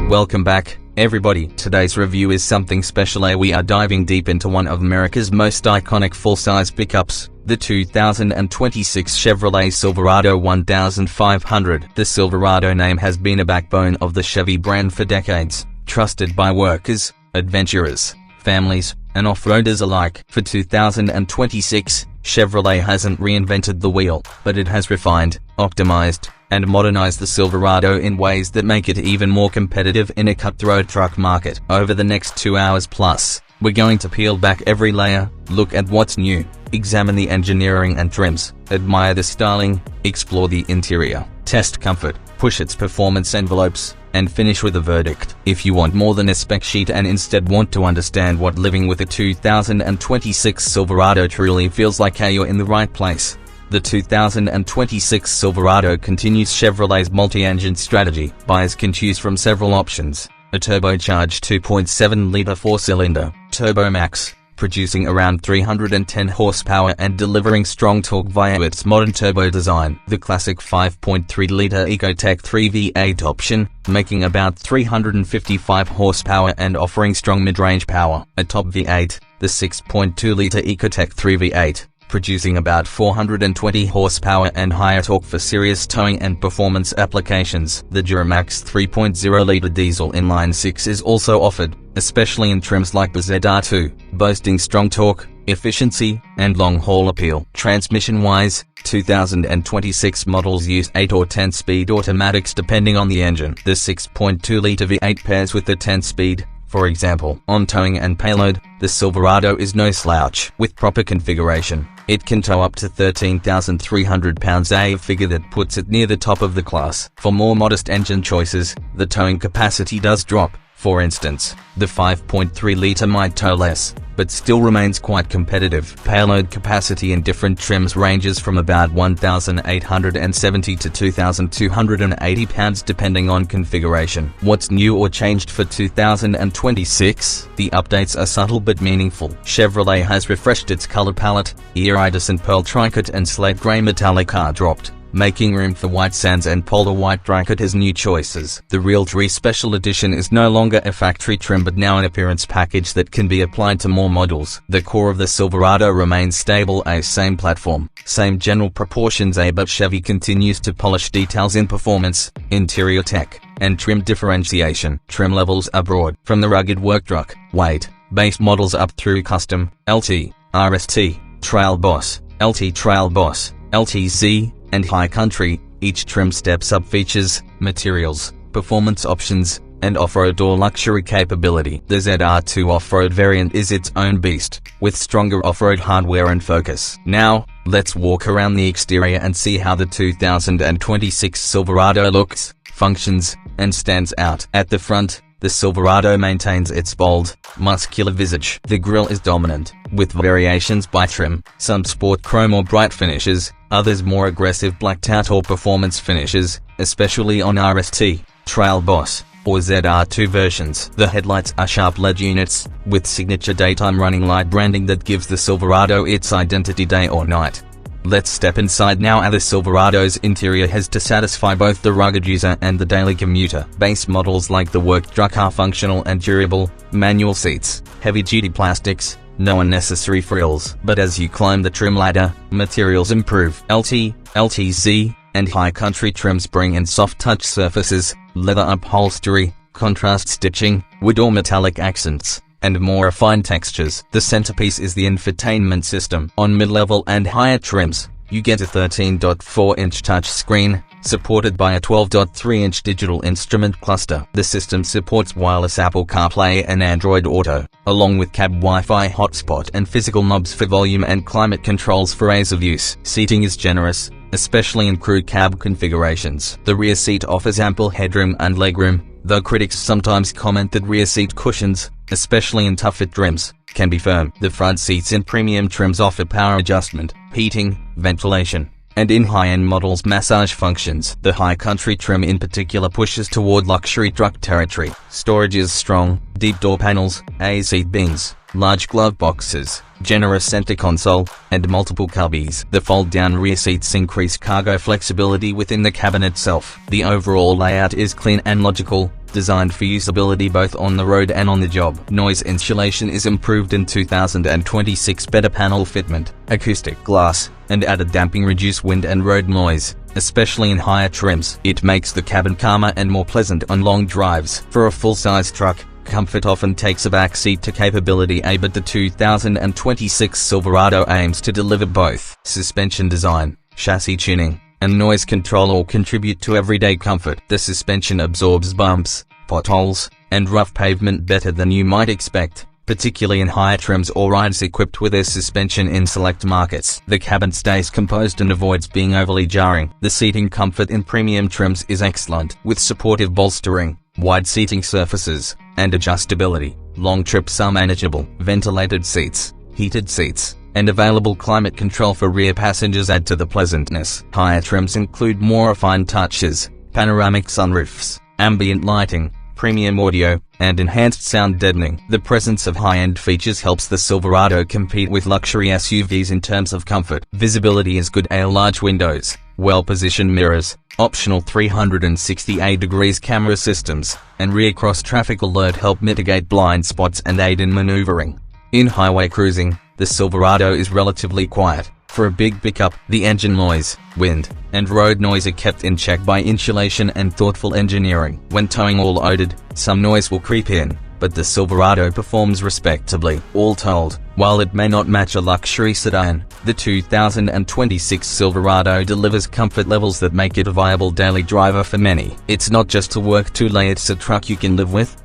Welcome back, everybody. Today's review is something special. We are diving deep into one of America's most iconic full-size pickups, the 2026 Chevrolet Silverado 1500. The Silverado name has been a backbone of the Chevy brand for decades, trusted by workers, adventurers, families, and off-roaders alike. For 2026, Chevrolet hasn't reinvented the wheel, but it has refined, optimized, and modernized the Silverado in ways that make it even more competitive in a cutthroat truck market. Over the next 2 hours plus, we're going to peel back every layer, look at what's new, examine the engineering and trims, admire the styling, explore the interior, test comfort, push its performance envelopes, and finish with a verdict. If you want more than a spec sheet and instead want to understand what living with a 2026 Silverado truly feels like, you're in the right place. The 2026 Silverado continues Chevrolet's multi-engine strategy. Buyers can choose from several options: a turbocharged 2.7-liter 4-cylinder, Turbo Max, producing around 310 horsepower and delivering strong torque via its modern turbo design; the classic 5.3-liter Ecotec 3 V8 option, making about 355 horsepower and offering strong mid-range power; a top V8, the 6.2-liter Ecotec 3 V8, producing about 420 horsepower and higher torque for serious towing and performance applications. The Duramax 3.0-liter diesel inline-6 is also offered, especially in trims like the ZR2, boasting strong torque, efficiency, and long-haul appeal. Transmission-wise, 2026 models use 8 or 10-speed automatics depending on the engine. The 6.2-liter V8 pairs with the 10-speed. For example, on towing and payload, the Silverado is no slouch. With proper configuration, it can tow up to 13,300 pounds, a figure that puts it near the top of the class. For more modest engine choices, the towing capacity does drop. For instance, the 5.3-liter might tow less, but still remains quite competitive. Payload capacity in different trims ranges from about 1,870 to 2,280 pounds depending on configuration. What's new or changed for 2026? The updates are subtle but meaningful. Chevrolet has refreshed its color palette. Iridescent pearl tricoat and slate gray metallic are dropped, making room for white sands and polar white tricoat as new choices. The Realtree Special Edition is no longer a factory trim but now an appearance package that can be applied to more models. The core of the Silverado remains stable, same platform, same general proportions, but Chevy continues to polish details in performance, interior tech, and trim differentiation. Trim levels are broad, from the rugged work truck, weight, base models up through custom, LT, RST, Trail Boss, LT Trail Boss, LTZ, and High Country. Each trim steps up features, materials, performance options, and off-road or luxury capability. The ZR2 off-road variant is its own beast, with stronger off-road hardware and focus. Now, let's walk around the exterior and see how the 2026 Silverado looks, functions, and stands out. At the front, the Silverado maintains its bold, muscular visage. The grille is dominant, with variations by trim, some sport chrome or bright finishes, others more aggressive blacked out or performance finishes, especially on RST, Trail Boss, or ZR2 versions. The headlights are sharp LED units, with signature daytime running light branding that gives the Silverado its identity day or night. Let's step inside now. The Silverado's interior has to satisfy both the rugged user and the daily commuter. Base models like the work truck are functional and durable, manual seats, heavy-duty plastics, no unnecessary frills. But as you climb the trim ladder, materials improve. LT, LTZ, and High Country trims bring in soft touch surfaces, leather upholstery, contrast stitching, wood or metallic accents, and more refined textures. The centerpiece is the infotainment system. On mid-level and higher trims, you get a 13.4-inch touchscreen, supported by a 12.3-inch digital instrument cluster. The system supports wireless Apple CarPlay and Android Auto, along with cab Wi-Fi hotspot and physical knobs for volume and climate controls for ease of use. Seating is generous, especially in crew cab configurations. The rear seat offers ample headroom and legroom, though critics sometimes comment that rear seat cushions, especially in tough-fit trims, can be firm. The front seats in premium trims offer power adjustment, heating, ventilation, and in high-end models massage functions. The High Country trim in particular pushes toward luxury truck territory. Storage is strong, deep door panels, seat bins, large glove boxes, generous center console, and multiple cubbies. The fold-down rear seats increase cargo flexibility within the cabin itself. The overall layout is clean and logical, designed for usability both on the road and on the job. Noise insulation is improved in 2026. Better panel fitment, acoustic glass, and added damping reduce wind and road noise, especially in higher trims. It makes the cabin calmer and more pleasant on long drives. For a full-size truck, comfort often takes a back seat to capability, but the 2026 Silverado aims to deliver both. Suspension design, chassis tuning, and noise control all contribute to everyday comfort. The suspension absorbs bumps, potholes, and rough pavement better than you might expect, particularly in higher trims or rides equipped with air suspension in select markets. The cabin stays composed and avoids being overly jarring. The seating comfort in premium trims is excellent, with supportive bolstering, wide seating surfaces, and adjustability. Long trips are manageable. Ventilated seats, heated seats, and available climate control for rear passengers add to the pleasantness. Higher trims include more refined touches, panoramic sunroofs, ambient lighting, premium audio, and enhanced sound deadening. The presence of high-end features helps the Silverado compete with luxury SUVs in terms of comfort. Visibility is good. Large windows, well-positioned mirrors, optional 360 degrees camera systems, and rear cross-traffic alert help mitigate blind spots and aid in maneuvering. In highway cruising, the Silverado is relatively quiet. For a big pickup, the engine noise, wind, and road noise are kept in check by insulation and thoughtful engineering. When towing or loaded, some noise will creep in, but the Silverado performs respectably. All told, while it may not match a luxury sedan, the 2026 Silverado delivers comfort levels that make it a viable daily driver for many. It's not just a work tool, it's a truck you can live with.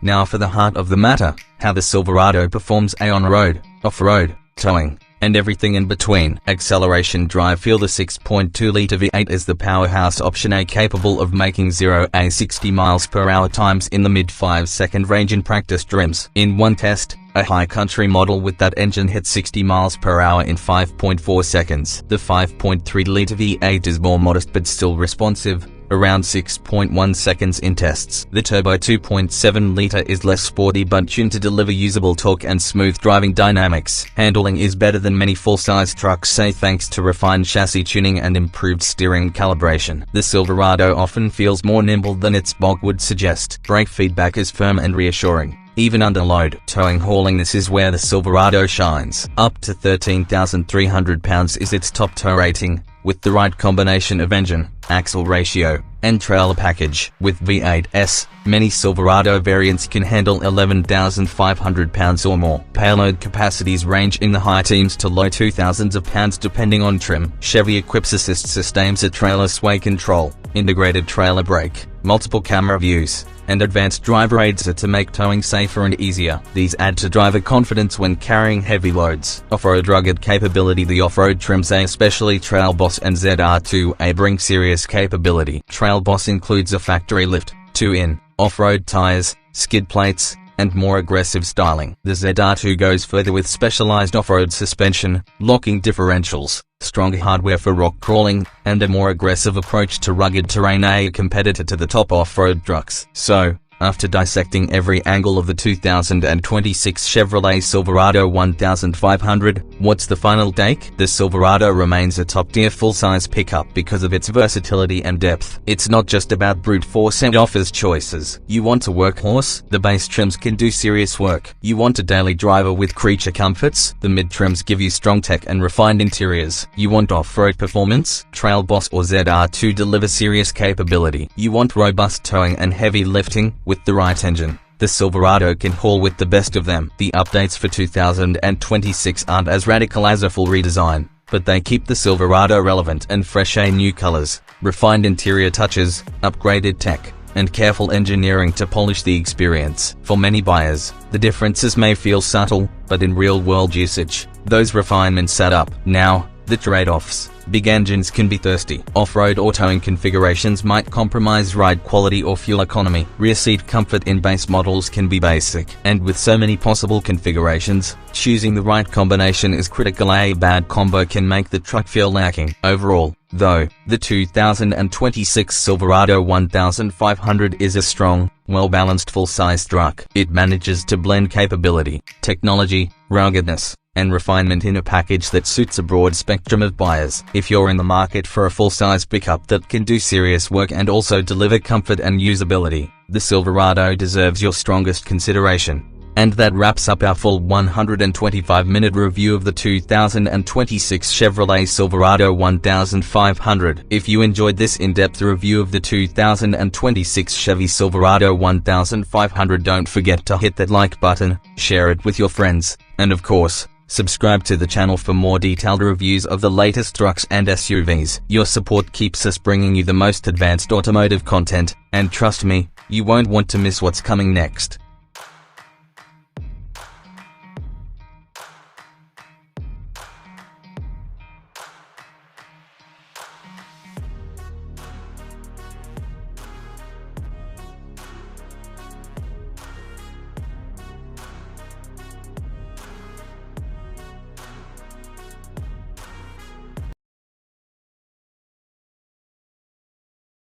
Now for the heart of the matter, how the Silverado performs on-road, off-road, towing, and everything in between. Acceleration drive. Feel the 6.2-liter V8 is the powerhouse option capable of making 0-60 miles per hour times in the mid-5-second range in practice trims. In one test, a high country model with that engine hit 60 miles per hour in 5.4 seconds. The 5.3-liter V8 is more modest but still responsive, around 6.1 seconds in tests. The turbo 2.7-liter is less sporty but tuned to deliver usable torque and smooth driving dynamics. Handling is better than many full-size trucks say thanks to refined chassis tuning and improved steering calibration. The Silverado often feels more nimble than its bulk would suggest. Brake feedback is firm and reassuring, even under load. Towing hauling. This is where the Silverado shines. Up to 13,300 pounds is its top tow rating, with the right combination of engine, axle ratio, and trailer package. With V8s, many Silverado variants can handle 11,500 pounds or more. Payload capacities range in the high teens to low 2,000s of pounds depending on trim. Chevy equips assist systems, a trailer sway control, integrated trailer brake, multiple camera views, and advanced driver aids to make towing safer and easier. These add to driver confidence when carrying heavy loads. Off-road rugged capability. The off-road trims, especially Trail Boss and ZR2A, bring serious capability. Trail Boss includes a factory lift, 2-in, off-road tires, skid plates, and more aggressive styling. The ZR2 goes further with specialized off-road suspension, locking differentials, stronger hardware for rock crawling, and a more aggressive approach to rugged terrain, a competitor to the top off-road trucks. So, after dissecting every angle of the 2026 Chevrolet Silverado 1500, what's the final take? The Silverado remains a top-tier full-size pickup because of its versatility and depth. It's not just about brute force and offers choices. You want a workhorse? The base trims can do serious work. You want a daily driver with creature comforts? The mid-trims give you strong tech and refined interiors. You want off-road performance? Trail Boss or ZR2 deliver serious capability. You want robust towing and heavy lifting? With the right engine, the Silverado can haul with the best of them. The updates for 2026 aren't as radical as a full redesign, but they keep the Silverado relevant and fresh. New colors, refined interior touches, upgraded tech, and careful engineering to polish the experience. For many buyers, the differences may feel subtle, but in real-world usage, those refinements add up. Now, the trade-offs. Big engines can be thirsty. Off-road or towing configurations might compromise ride quality or fuel economy. Rear seat comfort in base models can be basic. And with so many possible configurations, choosing the right combination is critical. A bad combo can make the truck feel lacking. Overall, though, the 2026 Silverado 1500 is a strong, well-balanced full-size truck. It manages to blend capability, technology, ruggedness, and refinement in a package that suits a broad spectrum of buyers. If you're in the market for a full-size pickup that can do serious work and also deliver comfort and usability, the Silverado deserves your strongest consideration. And that wraps up our full 125-minute review of the 2026 Chevrolet Silverado 1500. If you enjoyed this in-depth review of the 2026 Chevy Silverado 1500, don't forget to hit that like button, share it with your friends, and of course, subscribe to the channel for more detailed reviews of the latest trucks and SUVs. Your support keeps us bringing you the most advanced automotive content, and trust me, you won't want to miss what's coming next.